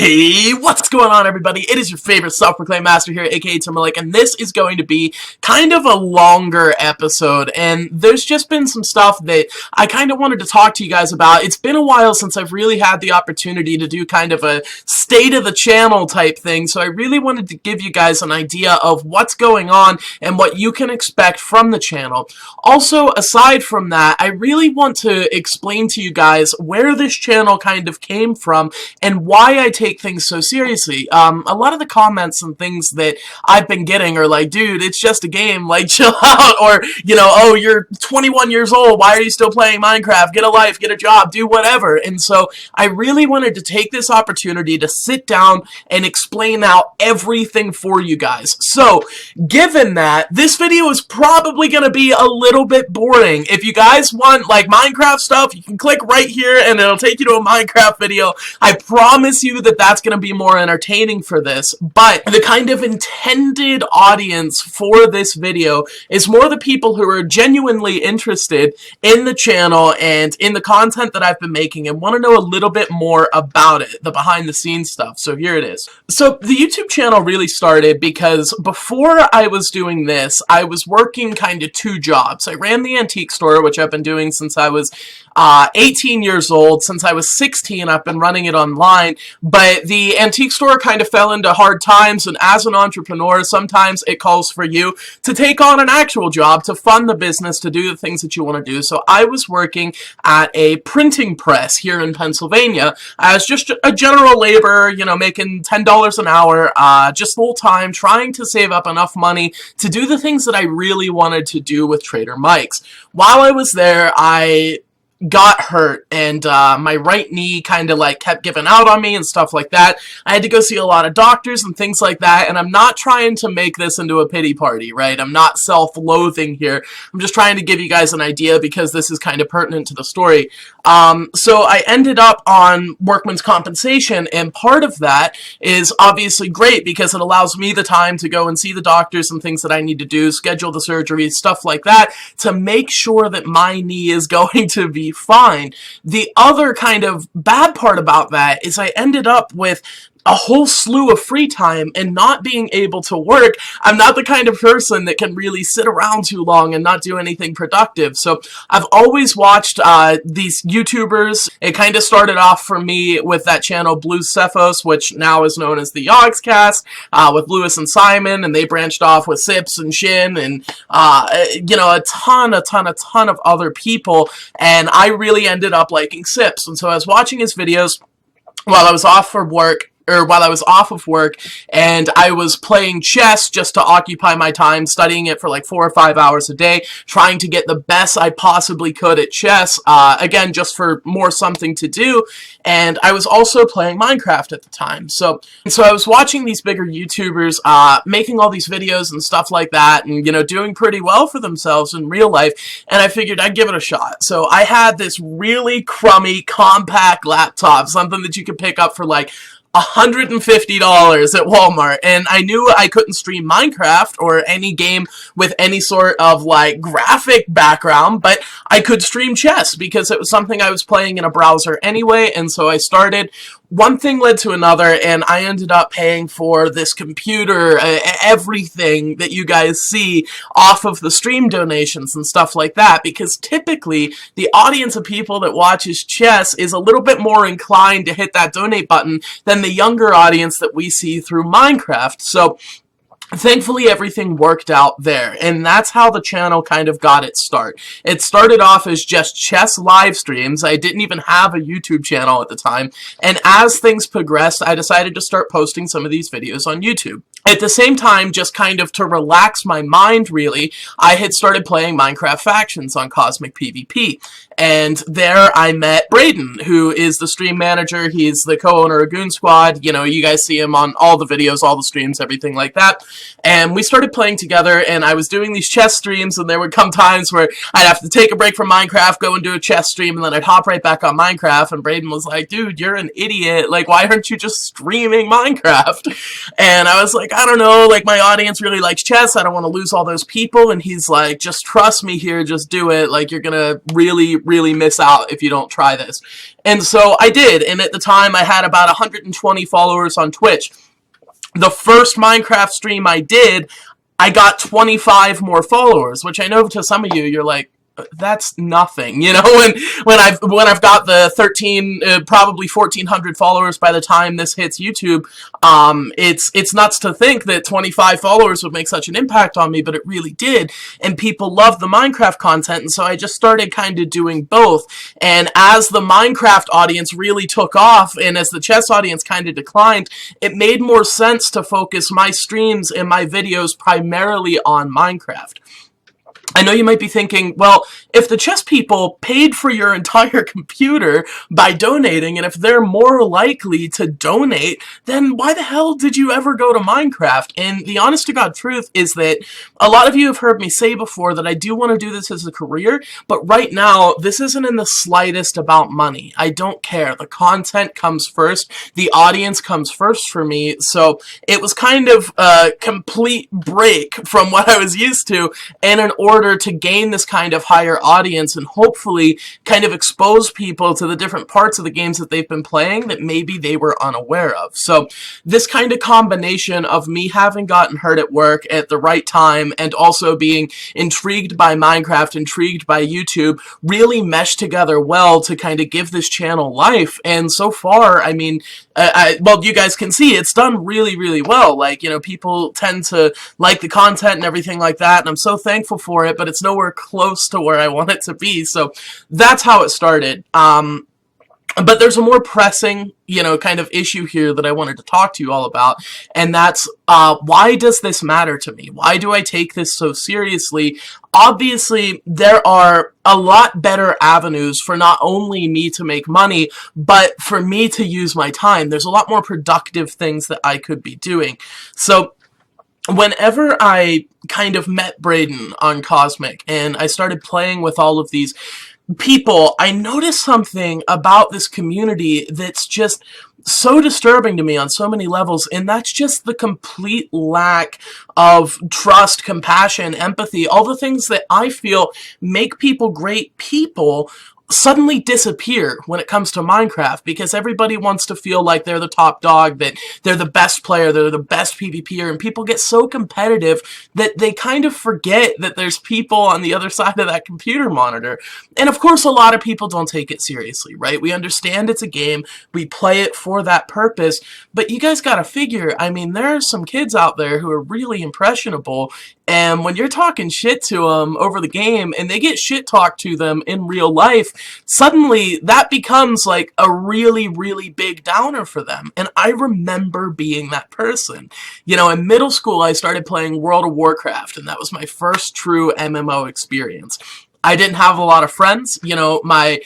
Hey, what's going on, everybody? It is your favorite self-proclaimed master here, aka Timberlake, and this is going to be kind of a longer episode, and there's just been some stuff that I kind of wanted to talk to you guys about. It's been a while since I've really had the opportunity to do kind of a state of the channel type thing, so I really wanted to give you guys an idea of what's going on and what you can expect from the channel. Also, aside from that, I really want to explain to you guys where this channel kind of came from and why I take things so seriously. A lot of the comments and things that I've been getting are like, dude, it's just a game, like, chill out, or, you know, oh, you're 21 years old, why are you still playing Minecraft? Get a life, get a job, do whatever. And so I really wanted to take this opportunity to sit down and explain out everything for you guys. So, given that, this video is probably going to be a little bit boring. If you guys want, like, Minecraft stuff, you can click right here and it'll take you to a Minecraft video. I promise you that that's going to be more entertaining for this, but the kind of intended audience for this video is more the people who are genuinely interested in the channel and in the content that I've been making and want to know a little bit more about it, the behind the scenes stuff. So here it is. So the YouTube channel really started because before I was doing this, I was working kind of two jobs. I ran the antique store, which I've been doing since I was 18 years old. Since I was 16, I've been running it online, but the antique store kind of fell into hard times, and as an entrepreneur, sometimes it calls for you to take on an actual job to fund the business, to do the things that you want to do. So I was working at a printing press here in Pennsylvania as just a general laborer, you know, making $10 an hour, just full time, trying to save up enough money to do the things that I really wanted to do with Trader Mike's. While I was there, I got hurt, and my right knee kind of like kept giving out on me and stuff like that. I had to go see a lot of doctors and things like that, and I'm not trying to make this into a pity party, right? I'm not self-loathing here. I'm just trying to give you guys an idea because this is kind of pertinent to the story. So I ended up on workman's compensation, and part of that is obviously great because it allows me the time to go and see the doctors and things that I need to do, schedule the surgeries, stuff like that, to make sure that my knee is going to be fine. The other kind of bad part about that is I ended up with a whole slew of free time and not being able to work. I'm not the kind of person that can really sit around too long and not do anything productive. So I've always watched these YouTubers. It kind of started off for me with that channel Blue Cephos, which now is known as the Yogscast, with Lewis and Simon, and they branched off with Sips and Shin and you know, a ton of other people, and I really ended up liking Sips. And so I was watching his videos while I was off of work, and I was playing chess just to occupy my time, studying it for like 4 or 5 hours a day, trying to get the best I possibly could at chess, again, just for more something to do, and I was also playing Minecraft at the time. So I was watching these bigger YouTubers, making all these videos and stuff like that, and, you know, doing pretty well for themselves in real life, and I figured I'd give it a shot. So I had this really crummy, compact laptop, something that you could pick up for like $150 at Walmart, and I knew I couldn't stream Minecraft or any game with any sort of like graphic background, but I could stream chess because it was something I was playing in a browser anyway, and so I started. One thing led to another, and I ended up paying for this computer, everything that you guys see off of the stream donations and stuff like that, because typically the audience of people that watches chess is a little bit more inclined to hit that donate button than the younger audience that we see through Minecraft. So thankfully, everything worked out there, and that's how the channel kind of got its start. It started off as just chess live streams. I didn't even have a YouTube channel at the time, and as things progressed, I decided to start posting some of these videos on YouTube. At the same time, just kind of to relax my mind, really, I had started playing Minecraft Factions on Cosmic PvP. And there I met Braden, who is the stream manager. He's the co-owner of Goon Squad. You know, you guys see him on all the videos, all the streams, everything like that. And we started playing together, and I was doing these chess streams, and there would come times where I'd have to take a break from Minecraft, go and do a chess stream, and then I'd hop right back on Minecraft, and Braden was like, dude, you're an idiot. Like, why aren't you just streaming Minecraft? And I was like, I don't know, like, my audience really likes chess, I don't want to lose all those people, and he's like, just trust me here, just do it, like, you're gonna really, really miss out if you don't try this. And so I did, and at the time I had about 120 followers on Twitch. The first Minecraft stream I did, I got 25 more followers, which I know to some of you, you're like, that's nothing, you know, when I've got the 13, probably 1,400 followers by the time this hits YouTube, it's nuts to think that 25 followers would make such an impact on me, but it really did, and people love the Minecraft content, and so I just started kind of doing both, and as the Minecraft audience really took off, and as the chess audience kind of declined, it made more sense to focus my streams and my videos primarily on Minecraft. I know you might be thinking, well, if the chess people paid for your entire computer by donating, and if they're more likely to donate, then why the hell did you ever go to Minecraft? And the honest-to-God truth is that a lot of you have heard me say before that I do want to do this as a career, but right now, this isn't in the slightest about money. I don't care. The content comes first. The audience comes first for me, so it was kind of a complete break from what I was used to, and in order to gain this kind of higher audience and hopefully kind of expose people to the different parts of the games that they've been playing that maybe they were unaware of. So this kind of combination of me having gotten hurt at work at the right time and also being intrigued by Minecraft, intrigued by YouTube, really meshed together well to kind of give this channel life. And so far, I mean, well, you guys can see it's done really, really well. Like, you know, people tend to like the content and everything like that, and I'm so thankful for it, but it's nowhere close to where I want it to be. So that's how it started. But there's a more pressing, you know, kind of issue here that I wanted to talk to you all about, and that's, why does this matter to me? Why do I take this so seriously? Obviously, there are a lot better avenues for not only me to make money, but for me to use my time. There's a lot more productive things that I could be doing. So whenever I kind of met Braden on Cosmic, and I started playing with all of these people, I noticed something about this community that's just so disturbing to me on so many levels, and that's just the complete lack of trust, compassion, empathy, all the things that I feel make people great people suddenly disappear when it comes to Minecraft, because everybody wants to feel like they're the top dog, that they're the best player, they're the best PvPer, and people get so competitive that they kind of forget that there's people on the other side of that computer monitor. And of course, a lot of people don't take it seriously, right? We understand it's a game, we play it for that purpose, but you guys gotta figure, I mean, there are some kids out there who are really impressionable, and when you're talking shit to them over the game, and they get shit talked to them in real life, suddenly that becomes like a really, really big downer for them. And I remember being that person. You know, in middle school, I started playing World of Warcraft, and that was my first true MMO experience. I didn't have a lot of friends. You know, my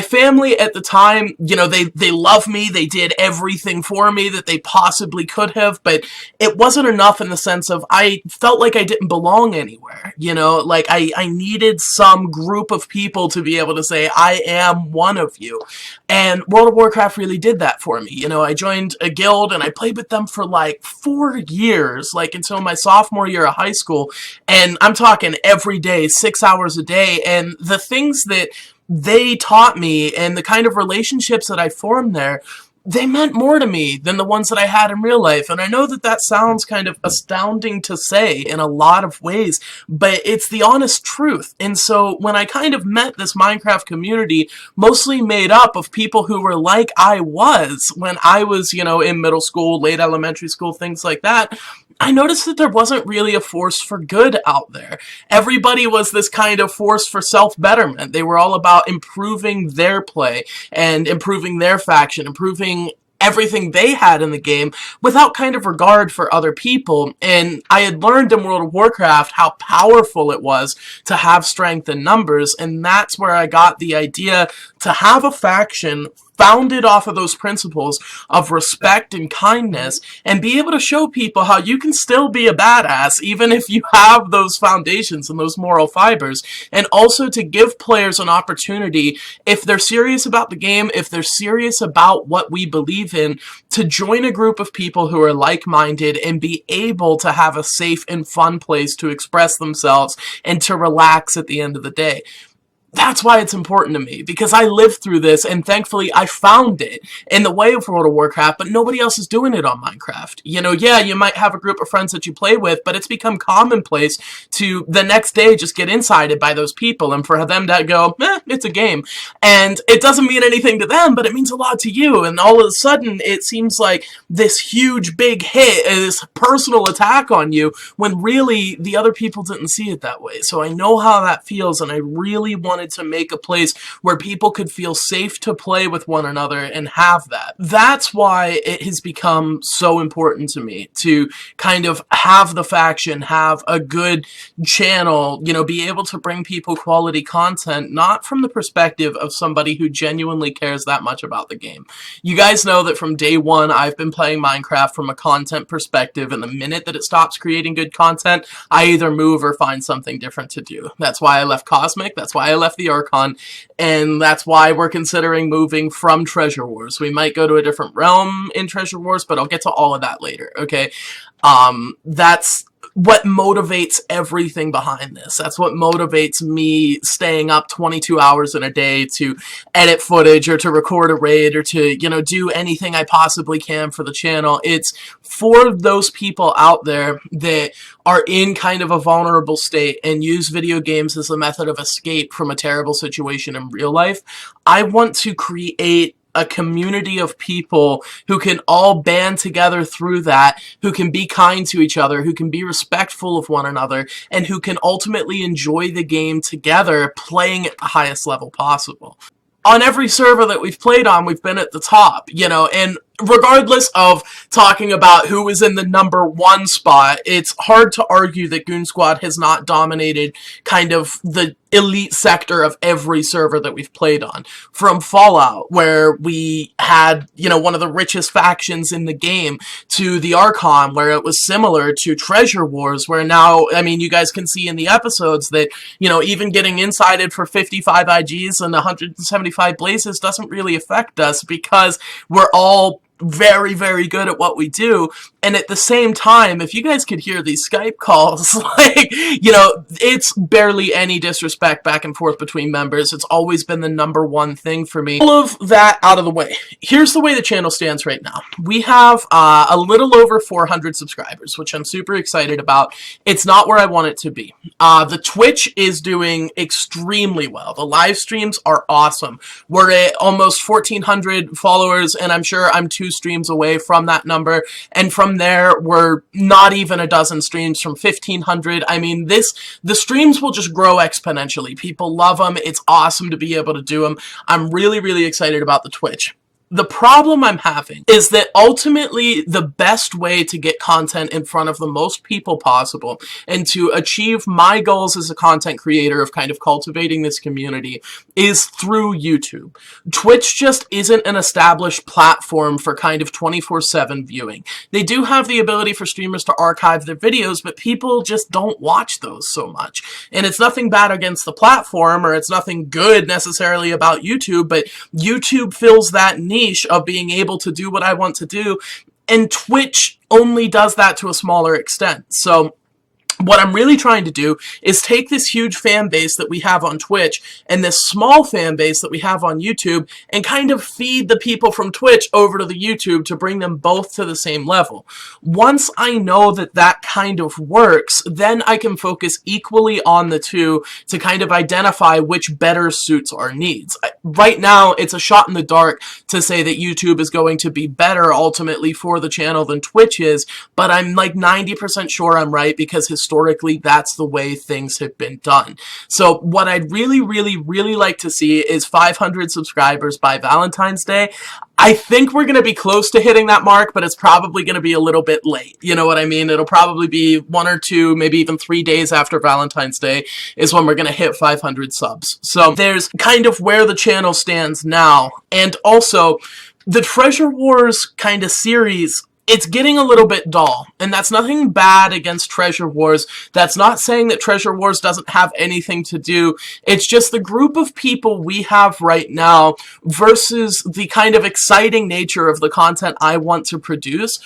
family at the time, you know, they love me, they did everything for me that they possibly could have, but it wasn't enough in the sense of I felt like I didn't belong anywhere, you know, like I needed some group of people to be able to say, I am one of you, and World of Warcraft really did that for me. You know, I joined a guild, and I played with them for like 4 years, like until my sophomore year of high school, and I'm talking every day, 6 hours a day, and the things that they taught me and the kind of relationships that I formed there, they meant more to me than the ones that I had in real life. And I know that that sounds kind of astounding to say in a lot of ways, but it's the honest truth. And so when I kind of met this Minecraft community, mostly made up of people who were like I was when I was, you know, in middle school, late elementary school, things like that, I noticed that there wasn't really a force for good out there. Everybody was this kind of force for self-betterment. They were all about improving their play and improving their faction, improving everything they had in the game without kind of regard for other people. And I had learned in World of Warcraft how powerful it was to have strength in numbers, and that's where I got the idea to have a faction founded off of those principles of respect and kindness, and be able to show people how you can still be a badass even if you have those foundations and those moral fibers, and also to give players an opportunity, if they're serious about the game, if they're serious about what we believe in, to join a group of people who are like-minded and be able to have a safe and fun place to express themselves and to relax at the end of the day. That's why it's important to me, because I lived through this, and thankfully I found it in the way of World of Warcraft, but nobody else is doing it on Minecraft. You know, yeah, you might have a group of friends that you play with, but it's become commonplace to the next day just get incited by those people, and for them to go, it's a game. And it doesn't mean anything to them, but it means a lot to you, and all of a sudden it seems like this huge big hit, this personal attack on you, when really the other people didn't see it that way. So I know how that feels, and I really wanted to make a place where people could feel safe to play with one another and have that. That's why it has become so important to me to kind of have the faction, have a good channel, you know, be able to bring people quality content, not from the perspective of somebody who genuinely cares that much about the game. You guys know that from day one, I've been playing Minecraft from a content perspective, and the minute that it stops creating good content, I either move or find something different to do. That's why I left Cosmic, that's why I left the Archon, and that's why we're considering moving from Treasure Wars. We might go to a different realm in Treasure Wars, but I'll get to all of that later, okay? That's what motivates everything behind this. That's what motivates me staying up 22 hours in a day to edit footage or to record a raid or to, you know, do anything I possibly can for the channel. It's for those people out there that are in kind of a vulnerable state and use video games as a method of escape from a terrible situation in real life. I want to create a community of people who can all band together through that, who can be kind to each other, who can be respectful of one another, and who can ultimately enjoy the game together, playing at the highest level possible. On every server that we've played on, we've been at the top, you know, and regardless of talking about who is in the #1 spot, it's hard to argue that Goon Squad has not dominated kind of the elite sector of every server that we've played on. From Fallout, where we had, you know, one of the richest factions in the game, to the Archon, where it was similar, to Treasure Wars, where now, I mean, you guys can see in the episodes that, you know, even getting incited for 55 IGs and 175 blazes doesn't really affect us, because we're all very, very good at what we do. And at the same time, if you guys could hear these Skype calls, like, you know, it's barely any disrespect back and forth between members. It's always been the #1 thing for me. All of that out of the way, here's the way the channel stands right now. We have a little over 400 subscribers, which I'm super excited about. It's not where I want it to be. The Twitch is doing extremely well. The live streams are awesome. We're at almost 1,400 followers, and I'm sure I'm 2 streams away from that number. And from there, we're not even a dozen streams from 1,500. I mean, the streams will just grow exponentially. People love them. It's awesome to be able to do them. I'm really, really excited about the Twitch. The problem I'm having is that ultimately the best way to get content in front of the most people possible and to achieve my goals as a content creator of kind of cultivating this community is through YouTube. Twitch just isn't an established platform for kind of 24/7 viewing. They do have the ability for streamers to archive their videos, but people just don't watch those so much. And it's nothing bad against the platform, or it's nothing good necessarily about YouTube, but YouTube fills that niche of being able to do what I want to do, and Twitch only does that to a smaller extent. So what I'm really trying to do is take this huge fan base that we have on Twitch and this small fan base that we have on YouTube and kind of feed the people from Twitch over to the YouTube to bring them both to the same level. Once I know that that kind of works, then I can focus equally on the two to kind of identify which better suits our needs. Right now, it's a shot in the dark to say that YouTube is going to be better ultimately for the channel than Twitch is, but I'm like 90% sure I'm right, because historically historically that's the way things have been done. So what I'd really, really, really like to see is 500 subscribers by Valentine's Day. I think we're going to be close to hitting that mark, but it's probably going to be a little bit late. You know what I mean? It'll probably be 1 or 2, maybe even 3 days after Valentine's Day is when we're going to hit 500 subs. So there's kind of where the channel stands now. And also, the Treasure Wars kind of series, it's getting a little bit dull, and that's nothing bad against Treasure Wars. That's not saying that Treasure Wars doesn't have anything to do. It's just the group of people we have right now versus the kind of exciting nature of the content I want to produce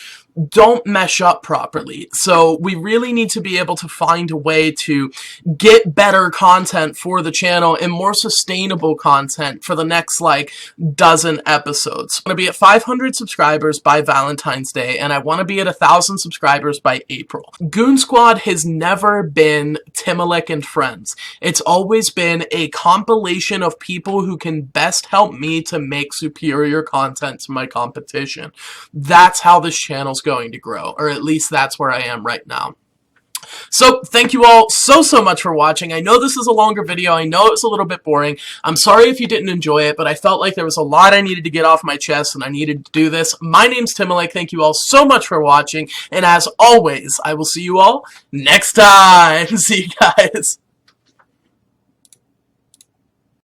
don't mesh up properly. So we really need to be able to find a way to get better content for the channel and more sustainable content for the next like dozen episodes. I'm going to be at 500 subscribers by Valentine's Day, and I want to be at 1,000 subscribers by April. Goon Squad has never been Timalik and Friends. It's always been a compilation of people who can best help me to make superior content to my competition. That's how this channel's going to grow, or at least that's where I am right now. So, thank you all so much for watching. I know this is a longer video. I know it's a little bit boring. I'm sorry if you didn't enjoy it, but I felt like there was a lot I needed to get off my chest, and I needed to do this. My name's Timalik. Thank you all so much for watching, and as always, I will see you all next time. See you guys.